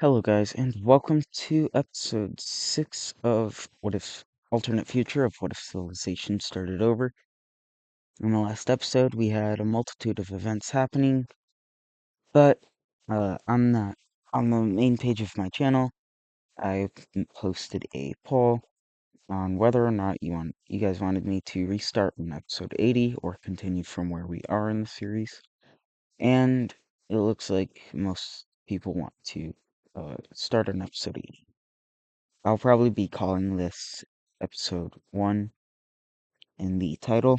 Hello, guys, and welcome to episode 6 of What If Alternate Future of What If Civilization Started Over. In the last episode, we had a multitude of events happening, but I'm not on the main page of my channel. I posted a poll on whether or not you guys wanted me to restart in episode 80 or continue from where we are in the series, and it looks like most people want to start on episode 80. I'll probably be calling this episode 1 in the title,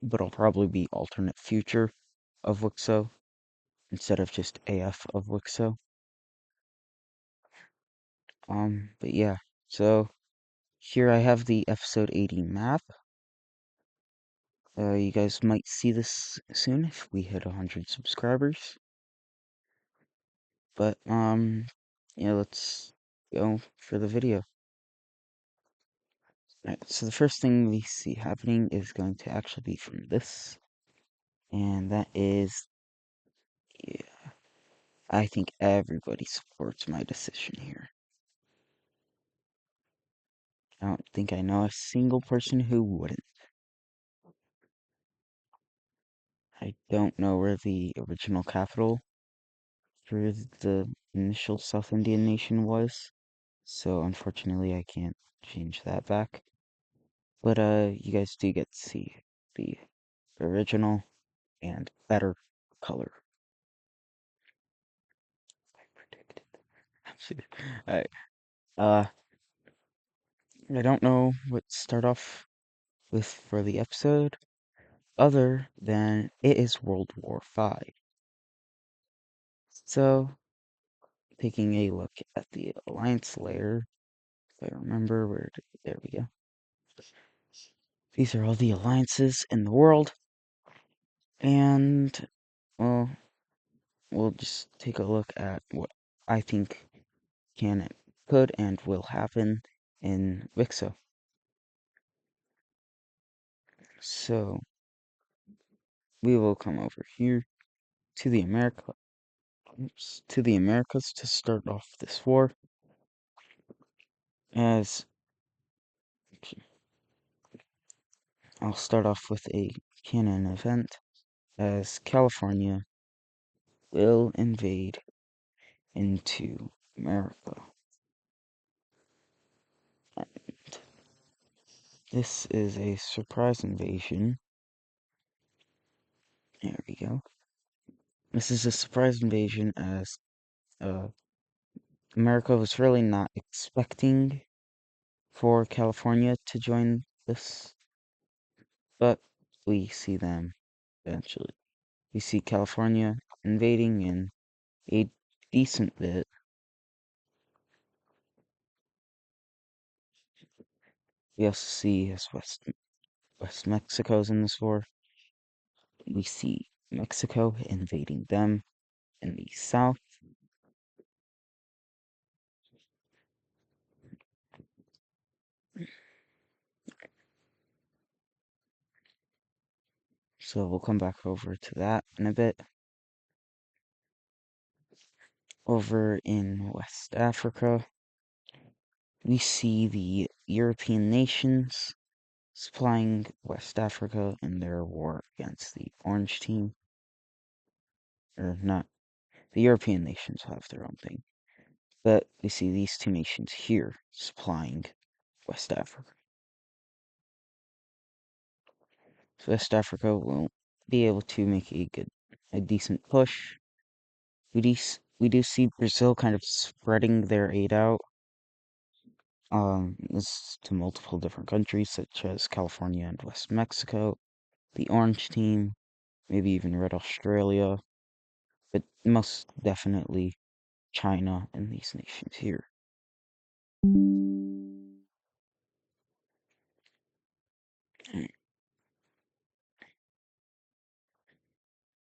but I'll probably be alternate future of WICSO instead of just AF of WICSO. But yeah, so here I have the episode 80 map. You guys might see this soon if we hit 100 subscribers. But, yeah, let's go for the video. Alright, so the first thing we see happening is going to actually be from this, and that is, yeah, I think everybody supports my decision here. I don't think I know a single person who wouldn't. I don't know where the original capital for the initial South Indian nation was, so unfortunately I can't change that back. But you guys do get to see the original and better color. I predicted. Alright. I don't know what to start off with for the episode, other than it is World War V. So, taking a look at the alliance layer, if I remember there we go. These are all the alliances in the world, and, well, we'll just take a look at what I think could and will happen in WICSO. So, we will come over here to the to the Americas to start off this war, as I'll start off with a canon event, as California will invade into America. And this is a surprise invasion. There we go. This is a surprise invasion, as America was really not expecting for California to join this, but we see them eventually. We see California invading in a decent bit. We also see as West Mexico's in this war. We see Mexico invading them in the south. So we'll come back over to that in a bit. Over in West Africa, we see the European nations supplying West Africa in their war against the Orange team. Or not, the European nations have their own thing. But we see these two nations here supplying West Africa. So West Africa won't be able to make a decent push. We do see Brazil kind of spreading their aid out, this to multiple different countries such as California and West Mexico, the Orange Team, maybe even Red Australia, but most definitely China and these nations here.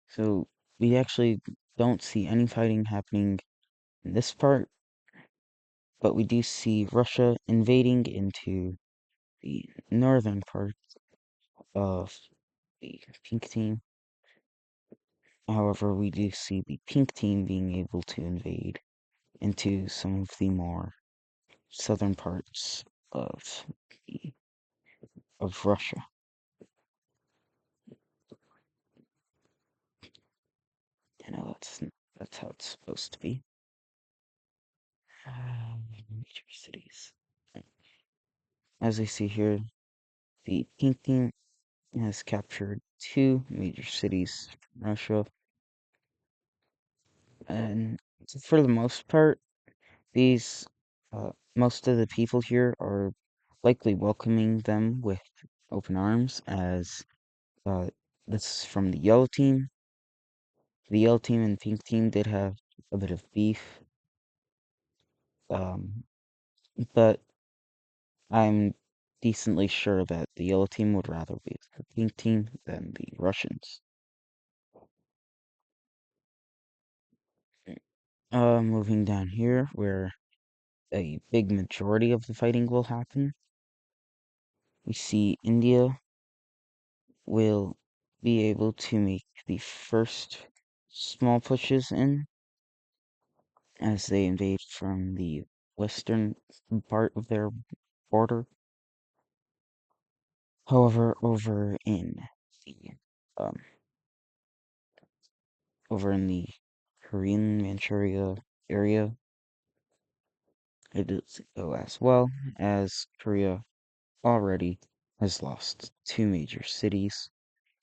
So we actually don't see any fighting happening in this part, but we do see Russia invading into the northern part of the pink team. However, we do see the pink team being able to invade into some of the more southern parts of Russia. You know, that's how it's supposed to be. Major cities. As we see here, the pink team has captured two major cities in Russia, and for the most part, these most of the people here are likely welcoming them with open arms, as uh, this is from the yellow team. The yellow team and pink team did have a bit of beef, um, but I'm decently sure that the yellow team would rather be the pink team than the Russians. Moving down here, where a big majority of the fighting will happen, we see India will be able to make the first small pushes in as they invade from the western part of their border. However, the um over in the Korean Manchuria area, it doesn't go as well, as Korea already has lost two major cities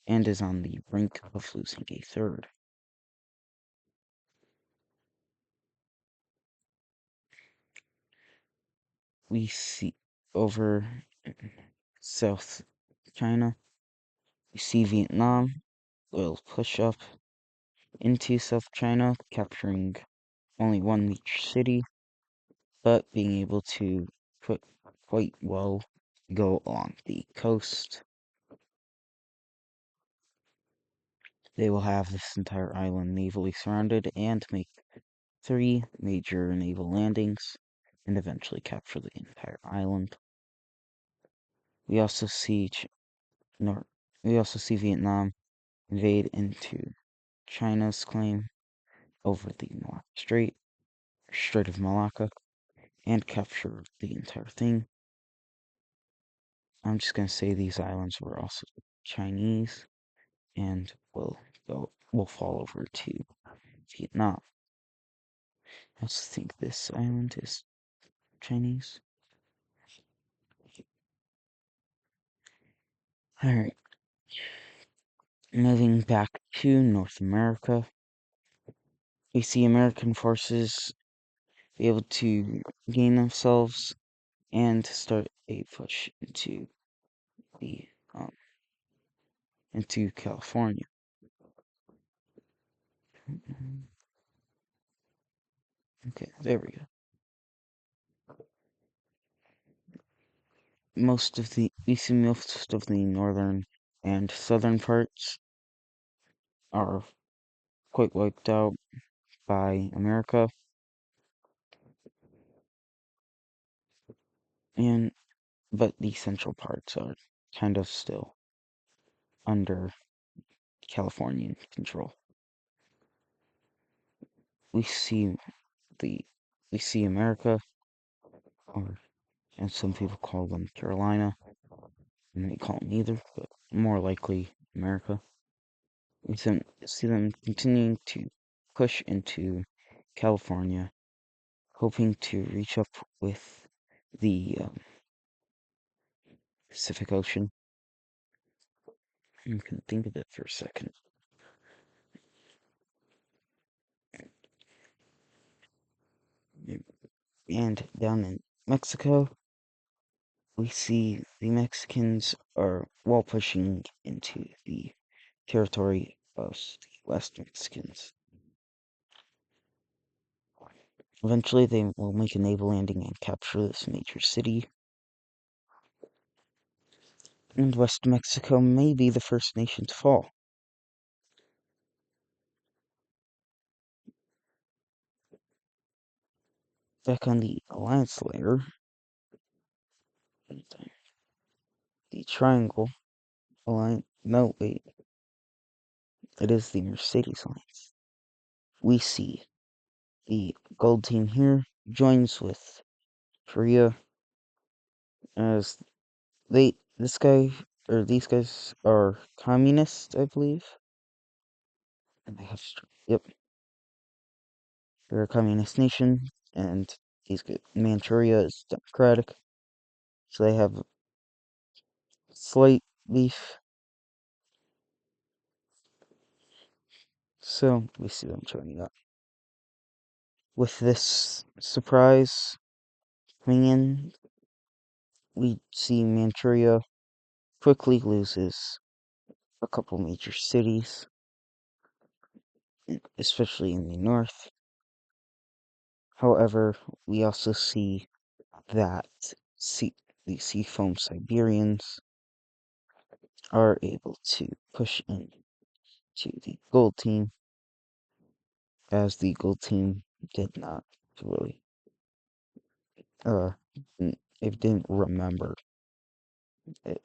and is on the brink of losing a third. We see over South China, we see Vietnam will push up into South China, capturing only one major city, but being able to put quite well go along the coast. They will have this entire island navally surrounded and make three major naval landings and eventually capture the entire island. We also see Nor- we also see Vietnam invade into China's claim over the Strait of Malacca, and capture the entire thing. I'm just gonna say these islands were also Chinese and will fall over to Vietnam. I also think this island is Chinese. Alright, moving back to North America, we see American forces be able to gain themselves and start a push the um, into California. Okay, there we go. We see most of the northern and southern parts are quite wiped out by America, and but the central parts are kind of still under Californian control. We see the we see America, or and some people call them Carolina, and they call them either, but more likely America. See them continuing to push into California, hoping to reach up with the Pacific Ocean. You can think of it for a second. And down in Mexico, we see the Mexicans are while pushing into the territory of the West Mexicans. Eventually, they will make a naval landing and capture this major city. And West Mexico may be the first nation to fall. Back on the Alliance layer, the Triangle Alliance. No, wait. It is the Mercedes Alliance. We see the gold team here joins with Korea as this guy or these guys are communist, I believe. And they have yep, they're a communist nation, and Manchuria is democratic, so they have slight beef. So we see them joining up. With this surprise coming in, we see Manchuria quickly loses a couple major cities, especially in the north. However, we also see that the Seafoam Siberians are able to push in to the gold team, as the gold team did not really, uh, it didn't remember it.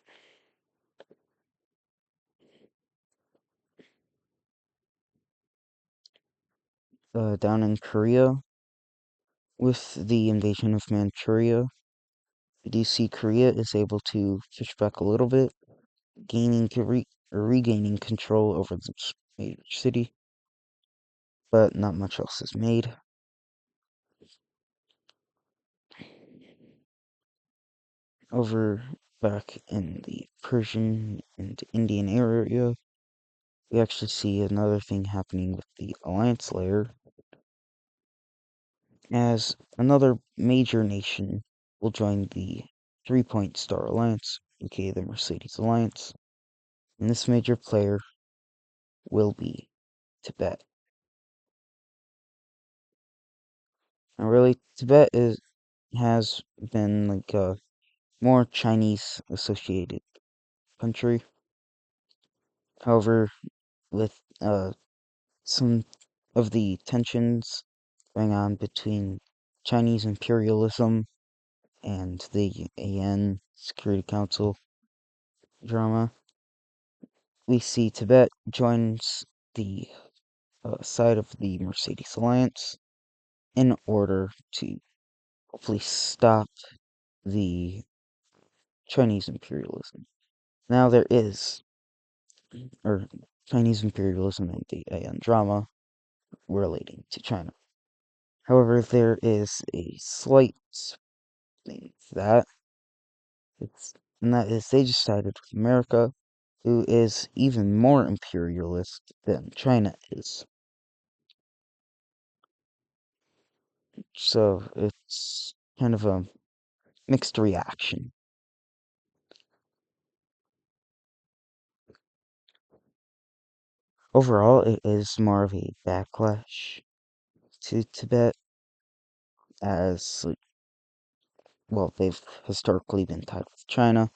Down in Korea, with the invasion of Manchuria, we do see Korea is able to push back a little bit, regaining control over this major city, but not much else is made. Over back in the Persian and Indian area, we actually see another thing happening with the alliance layer, as another major nation will join the 3-point star alliance, aka the Mercedes Alliance, and this major player will be Tibet. Now, really, Tibet has been like a more Chinese associated country. However, with some of the tensions going on between Chinese imperialism and the AN Security Council drama, we see Tibet joins the side of the Mercedes Alliance in order to hopefully stop the Chinese imperialism. Now there is, or Chinese imperialism and the AN drama relating to China. However, there is a slight thing to that. And that is they just sided with America, who is even more imperialist than China is. So it's kind of a mixed reaction. Overall, it is more of a backlash to Tibet, as, well, they've historically been tied with China,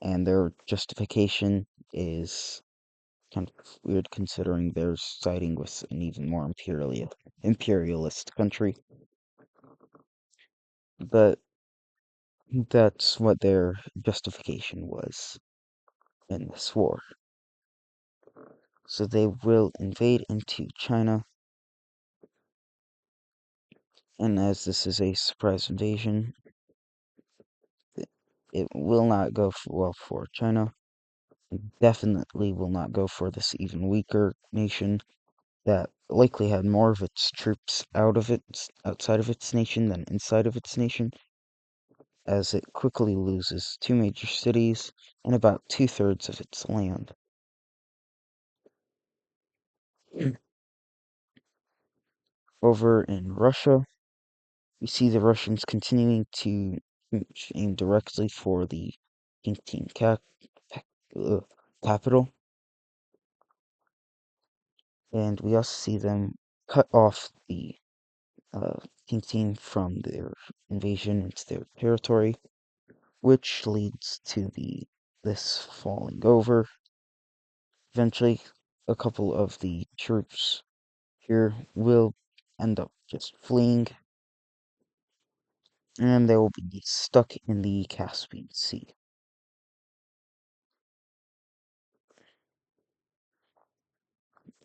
and their justification is kind of weird considering they're siding with an even more imperialist country. But that's what their justification was in this war. So they will invade into China, and as this is a surprise invasion, it will not go well for China. It definitely will not go for this even weaker nation that likely had more of its troops outside of its nation than inside of its nation, as it quickly loses two major cities and about 2/3 of its land. Over in Russia, we see the Russians continuing to aim directly for the King capital, and we also see them cut off the King team from their invasion into their territory, which leads to this falling over. Eventually, a couple of the troops here will end up just fleeing, and they will be stuck in the Caspian Sea.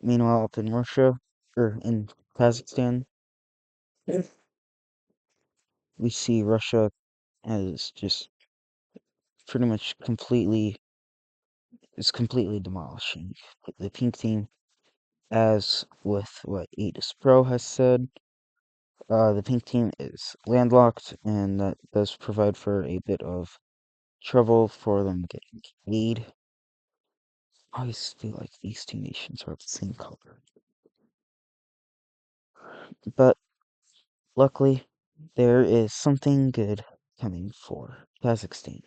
Meanwhile, up in Russia, or in Kazakhstan, We see Russia as just pretty much completely demolishing the pink team. As with what Aegis Pro has said, the pink team is landlocked, and that does provide for a bit of trouble for them getting aid. I always feel like these two nations are the same color. But luckily, there is something good coming for Kazakhstan.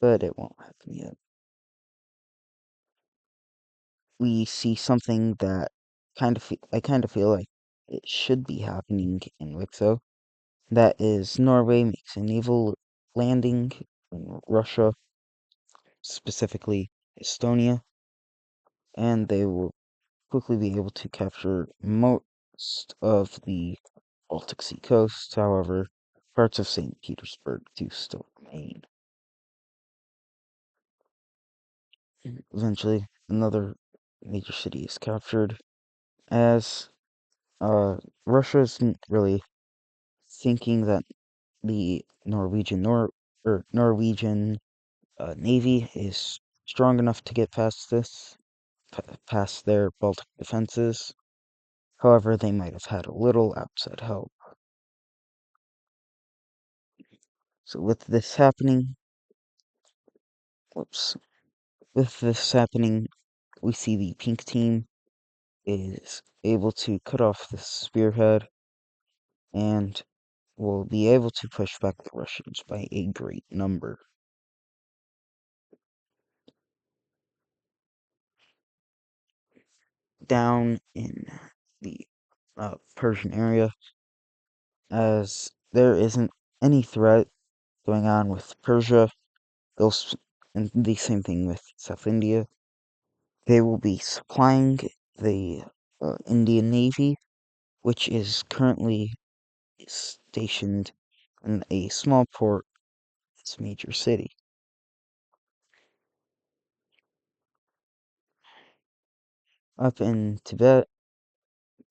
But it won't happen yet. We see something that I kind of feel like it should be happening in WICSO. That is, Norway makes a naval landing in Russia, specifically Estonia, and they will quickly be able to capture most of the Baltic Sea coast. However, parts of St. Petersburg do still remain. Eventually, another major city is captured, as Russia isn't really thinking that the Norwegian Navy is strong enough to get past past their Baltic defenses. However, they might have had a little outside help. So whoops, with this happening, we see the pink team is able to cut off the spearhead and will be able to push back the Russians by a great number. Down in the Persian area, as there isn't any threat going on with Persia, and the same thing with South India. They will be supplying the Indian Navy, which is currently stationed in a small port in its major city. Up in Tibet,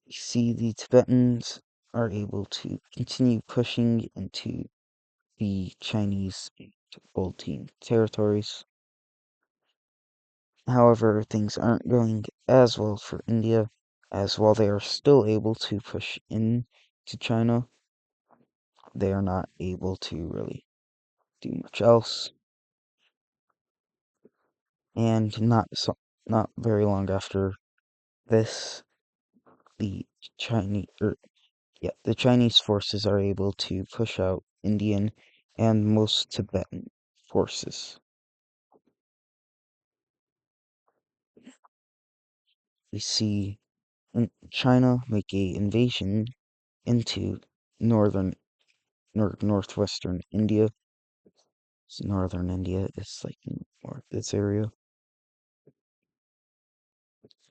we see the Tibetans are able to continue pushing into the Chinese Gold Team territories. However, things aren't going as well for India, as while they are still able to push in to China, they are not able to really do much else. And not very long after this, the the Chinese forces are able to push out Indian and most Tibetan forces. We see China make a invasion into northern northwestern India. So northern India is like north this area.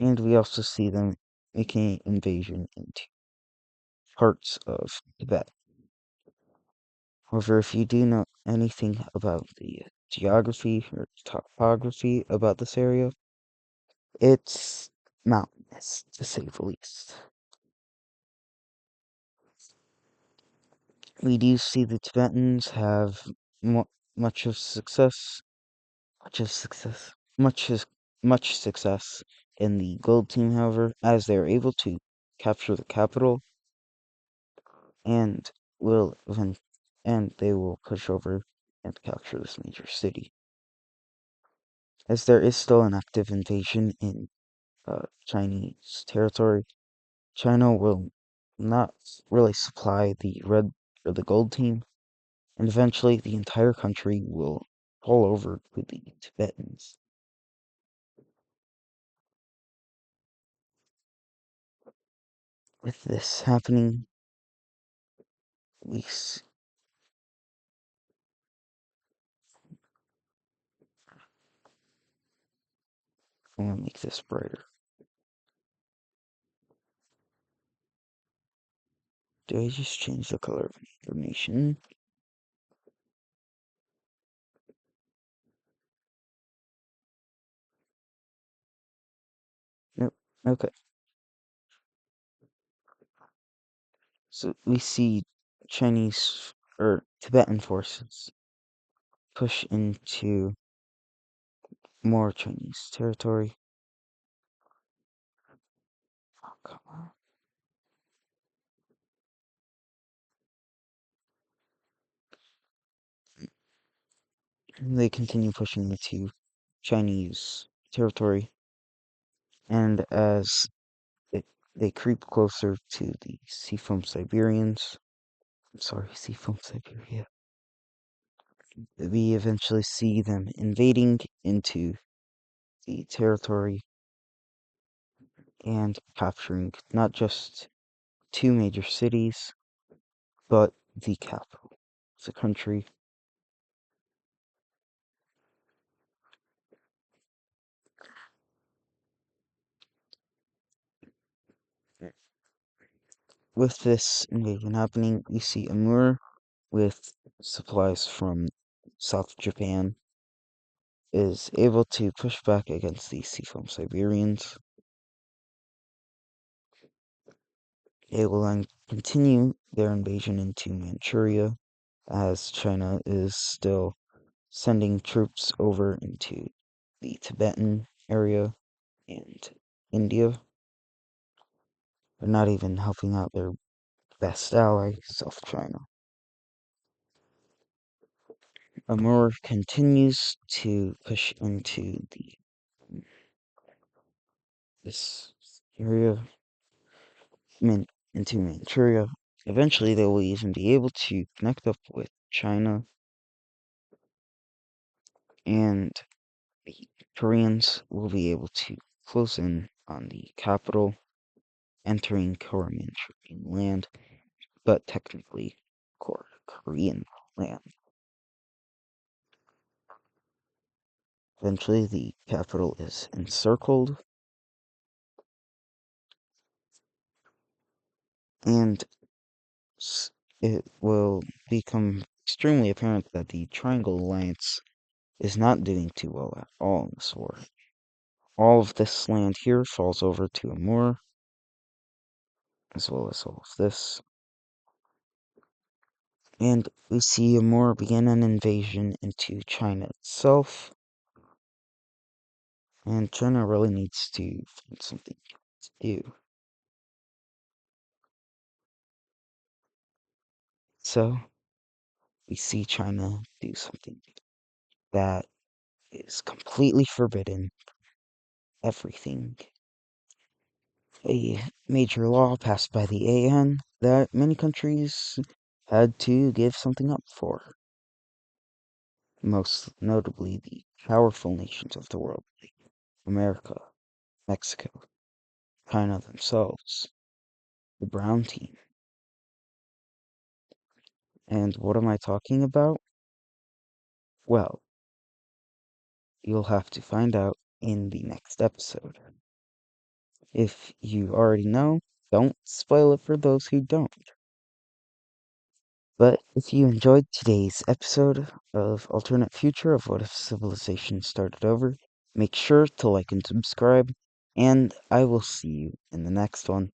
And we also see them making an invasion into parts of Tibet. However, if you do know anything about the geography or topography about this area, it's mountainous, to say the least. We do see the Tibetans have much of success, much of success, much is much success in the gold team, however, as they are able to capture the capital and will even and they will push over and capture this major city. As there is still an active invasion in Chinese territory, China will not really supply the red or the gold team, and eventually the entire country will fall over to the Tibetans. With this happening, we I'm gonna make this brighter. Did I just change the color of information? Nope. Okay. So we see Chinese or Tibetan forces push into more Chinese territory. Oh, come on. They continue pushing into Chinese territory, and as it, they creep closer to the Seafoam Siberians, I'm sorry, Seafoam Siberia, we eventually see them invading into the territory and capturing not just two major cities, but the capital of the country. With this invasion happening, we see Amur with supplies from South Japan is able to push back against the Seafoam Siberians. They will then continue their invasion into Manchuria as China is still sending troops over into the Tibetan area and India. They're not even helping out their best ally, South China. Amur continues to push into this area, into Manchuria. Eventually, they will even be able to connect up with China, and the Koreans will be able to close in on the capital, entering Korean land, but technically Korean land. Eventually, the capital is encircled, and it will become extremely apparent that the Triangle Alliance is not doing too well at all in this war. All of this land here falls over to Amur, as well as all of this. And we see Amur begin an invasion into China itself. And China really needs to find something to do. So we see China do something that is completely forbidden. Everything. A major law passed by the AN that many countries had to give something up for. Most notably the powerful nations of the world, like America, Mexico, China themselves, the Brown Team. And what am I talking about? Well, you'll have to find out in the next episode. If you already know, don't spoil it for those who don't. But if you enjoyed today's episode of Alternate Future of What If Civilization Started Over, make sure to like and subscribe, and I will see you in the next one.